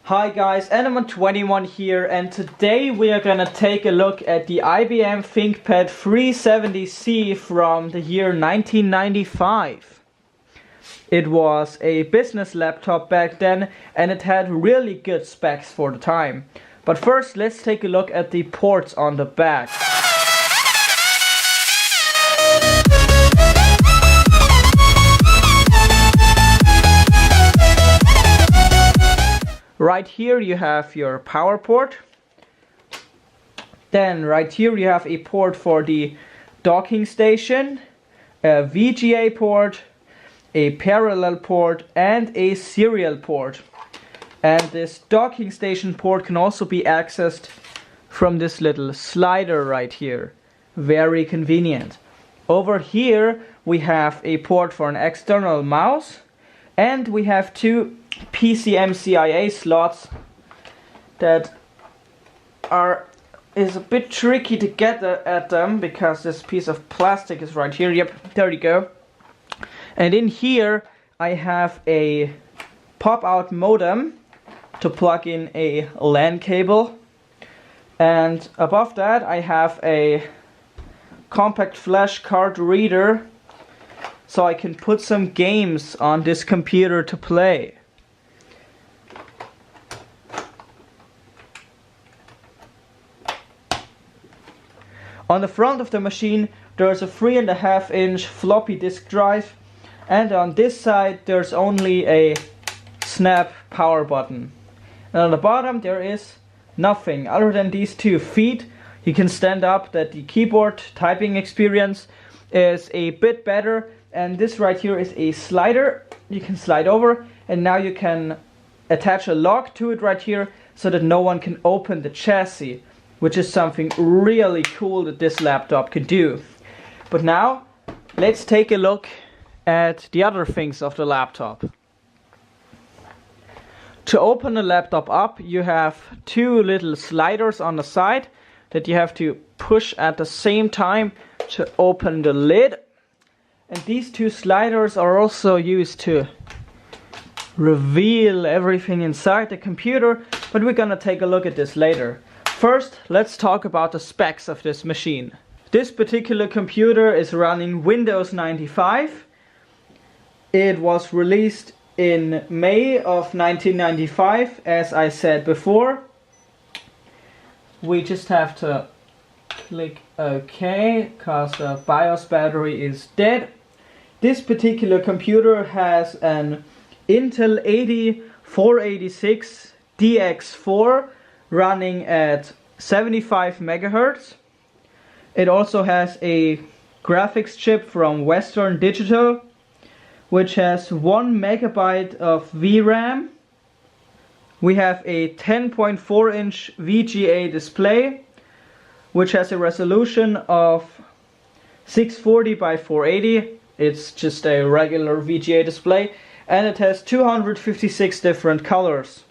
Hi guys, Element21 here, and today we are gonna take a look at the IBM Thinkpad 370C from the year 1995. It was a business laptop back then, and it had really good specs for the time. But first, let's take a look at the ports on the back. Right here you have your power port. Then right here you have a port for the docking station, a VGA port, a parallel port, and a serial port. And this docking station port can also be accessed from this little slider right here. Very convenient. Over here we have a port for an external mouse, and we have two PCMCIA slots that is a bit tricky to get at them because this piece of plastic is right here. Yep, there you go. And in here I have a pop-out modem to plug in a LAN cable, and above that I have a compact flash card reader so I can put some games on this computer to play. On the front of the machine there's a 3.5-inch floppy disk drive, and on this side there's only a snap power button. And on the bottom there is nothing other than these 2 feet. You can stand up that the keyboard typing experience is a bit better, and this right here is a slider. You can slide over, and now you can attach a lock to it right here so that no one can open the chassis, which is something really cool that this laptop can do. But now, let's take a look at the other things of the laptop. To open the laptop up, you have 2 little sliders on the side that you have to push at the same time to open the lid. And these 2 sliders are also used to reveal everything inside the computer, but we're gonna take a look at this later. First, let's talk about the specs of this machine. This particular computer is running Windows 95. It was released in May of 1995, as I said before. We just have to click OK, because the BIOS battery is dead. This particular computer has an Intel 8486 DX4 running at 75 megahertz. It also has a graphics chip from Western Digital, which has 1 megabyte of VRAM. We have a 10.4-inch VGA display, which has a resolution of 640 by 480. It's just a regular VGA display, and it has 256 different colors.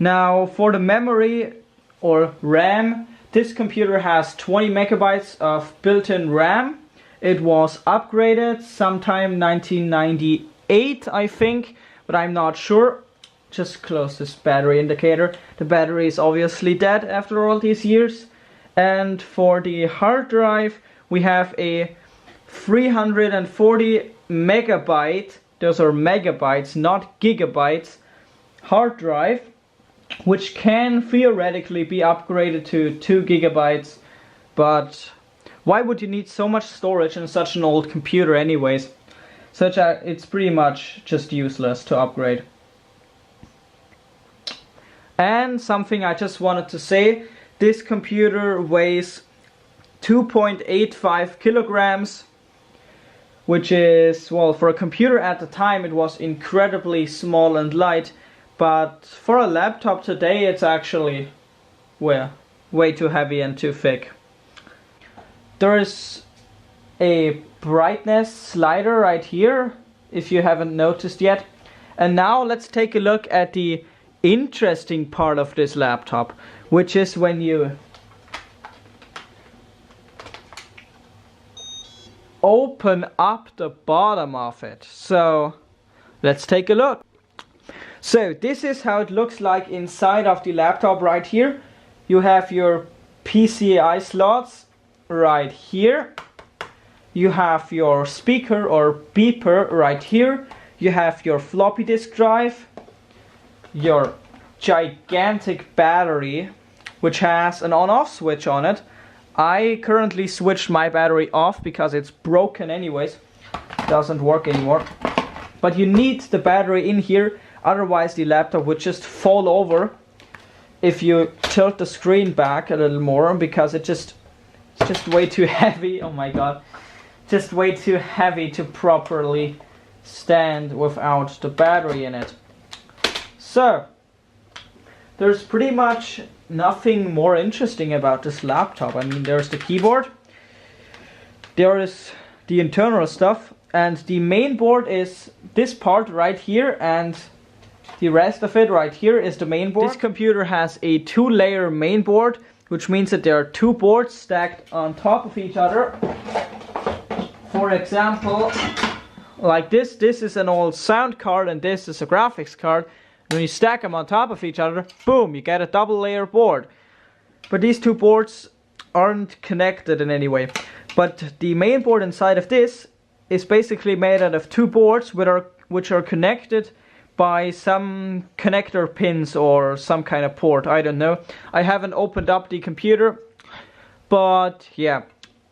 Now for the memory or RAM, this computer has 20 megabytes of built-in RAM. It was upgraded sometime 1998, I think, but I'm not sure. Just close this battery indicator. The battery is obviously dead after all these years. And for the hard drive, we have a 340 megabyte, those are megabytes, not gigabytes, hard drive, which can theoretically be upgraded to 2 gigabytes, but why would you need so much storage in such an old computer anyways? It's pretty much just useless to upgrade. And something I just wanted to say, this computer weighs 2.85 kilograms, which is, well, for a computer at the time it was incredibly small and light, but for a laptop today it's actually, well, way too heavy and too thick. There is a brightness slider right here, if you haven't noticed yet. And now let's take a look at the interesting part of this laptop, which is when you open up the bottom of it. So let's take a look. So this is how it looks like inside of the laptop right here. You have your PCI slots right here. You have your speaker or beeper right here. You have your floppy disk drive, your gigantic battery, which has an on-off switch on it. I currently switched my battery off because it's broken anyways. Doesn't work anymore. But you need the battery in here, otherwise the laptop would just fall over if you tilt the screen back a little more, because it's just way too heavy. Oh my god. Just way too heavy to properly stand without the battery in it. So, there's pretty much nothing more interesting about this laptop. I mean, there's the keyboard, there is the internal stuff, and the main board is this part right here, and the rest of it right here is the main board. This computer has a 2-layer main board, which means that there are 2 boards stacked on top of each other. For example, like this is an old sound card and this is a graphics card. When you stack them on top of each other, boom, you get a double-layer board. But these 2 boards aren't connected in any way. But the main board inside of this is basically made out of 2 boards which are connected by some connector pins or some kind of port, I don't know. I haven't opened up the computer, but yeah.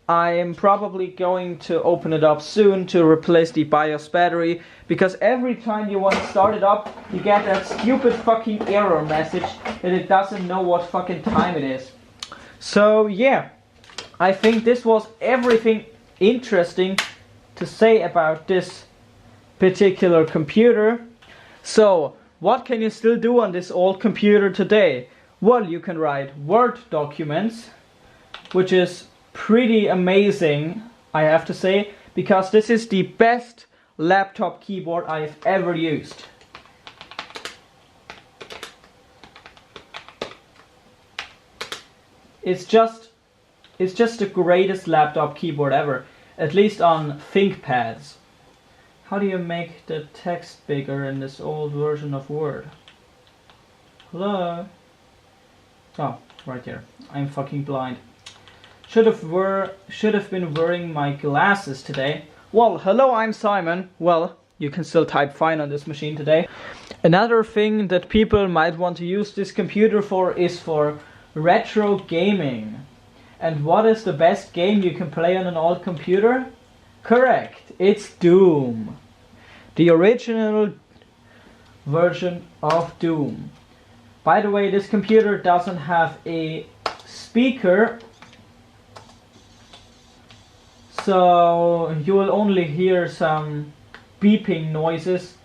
I am probably going to open it up soon to replace the BIOS battery, because every time you want to start it up, you get that stupid fucking error message that it doesn't know what fucking time it is. So yeah, I think this was everything interesting to say about this particular computer. So, what can you still do on this old computer today? Well, you can write Word documents, which is pretty amazing, I have to say, because this is the best laptop keyboard I've ever used. It's just the greatest laptop keyboard ever, at least on ThinkPads. How do you make the text bigger in this old version of Word? Hello? Oh, right here. I'm fucking blind. Should have been wearing my glasses today. Well, hello, I'm Simon. Well, you can still type fine on this machine today. Another thing that people might want to use this computer for is for retro gaming. And what is the best game you can play on an old computer? Correct, it's Doom. The original version of Doom. By the way, this computer doesn't have a speaker, so you will only hear some beeping noises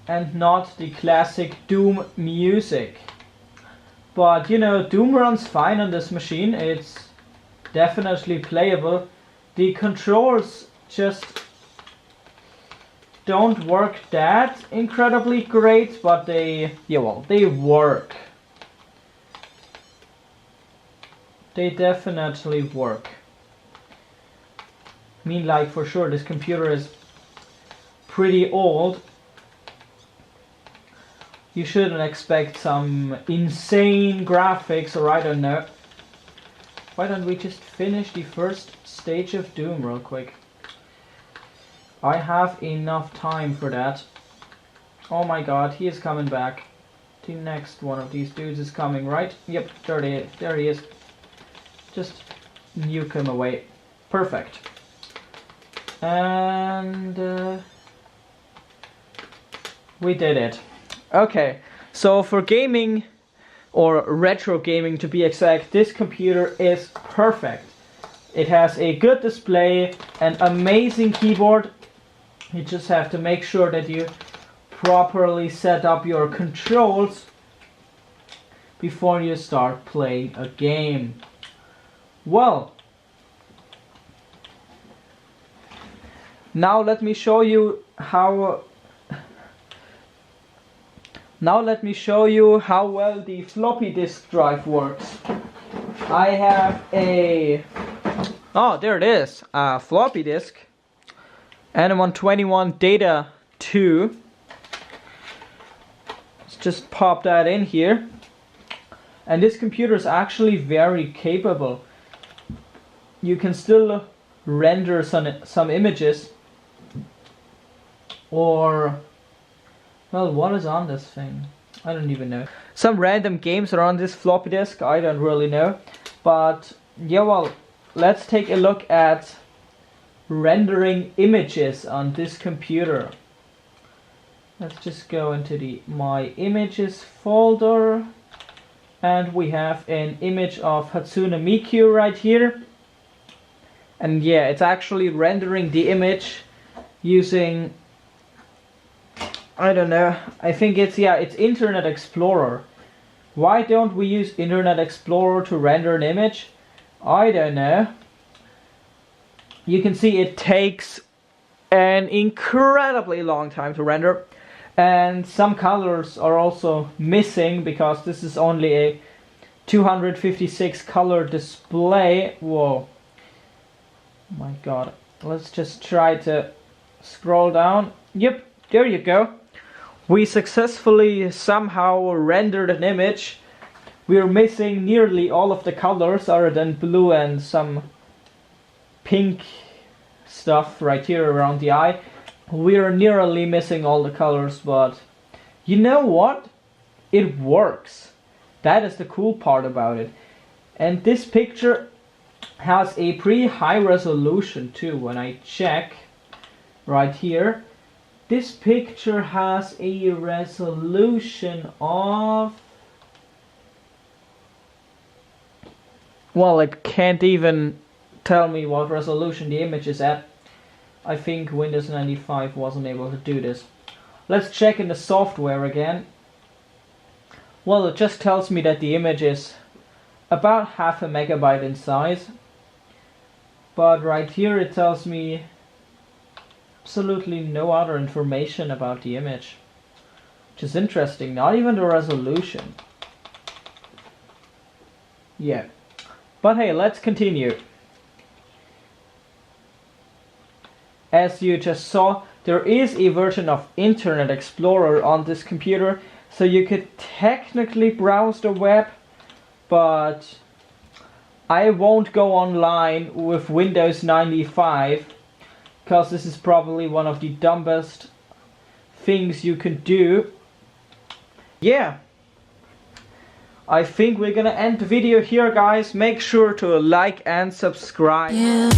and not the classic Doom music. But you know, Doom runs fine on this machine. It's definitely playable. The controls just don't work that incredibly great, but they work. They definitely work. I mean, like, for sure, this computer is pretty old. You shouldn't expect some insane graphics, or I don't know. Why don't we just finish the first stage of Doom real quick? I have enough time for that. Oh my god, he is coming back. The next one of these dudes is coming, right? Yep, there he is. Just nuke him away. Perfect. And we did it. Okay, so for gaming, or retro gaming to be exact, this computer is perfect. It has a good display, an amazing keyboard. You just have to make sure that you properly set up your controls before you start playing a game. Well, now let me show you how well the floppy disk drive works. I have a... Oh, there it is. A floppy disk. And 121 Data 2. just pop that in here. And this computer is actually very capable. You can still render some images. Or, well, what is on this thing? I don't even know. Some random games are on this floppy disk, I don't really know. But, yeah, well, let's take a look at rendering images on this computer. Let's just go into the My Images folder. And we have an image of Hatsune Miku right here. And yeah, it's actually rendering the image using, I don't know, I think it's Internet Explorer. Why don't we use Internet Explorer to render an image? I don't know. You can see it takes an incredibly long time to render. And some colors are also missing because this is only a 256 color display. Whoa. My god. Let's just try to scroll down. Yep, there you go. We successfully somehow rendered an image. We're missing nearly all of the colors other than blue and some pink stuff right here around the eye. We're nearly missing all the colors, but you know what? It works. That is the cool part about it. And this picture has a pretty high resolution too. When I check right here, this picture has a resolution of, well, it can't even tell me what resolution the image is at. I think Windows 95 wasn't able to do this. Let's check in the software again. Well, it just tells me that the image is about 0.5 MB in size. But right here it tells me absolutely no other information about the image. Which is interesting, not even the resolution. Yeah. But hey, let's continue. As you just saw, there is a version of Internet Explorer on this computer, so you could technically browse the web, but I won't go online with Windows 95, because this is probably one of the dumbest things you can do. Yeah. I think we're gonna end the video here, guys. Make sure to like and subscribe. Yeah.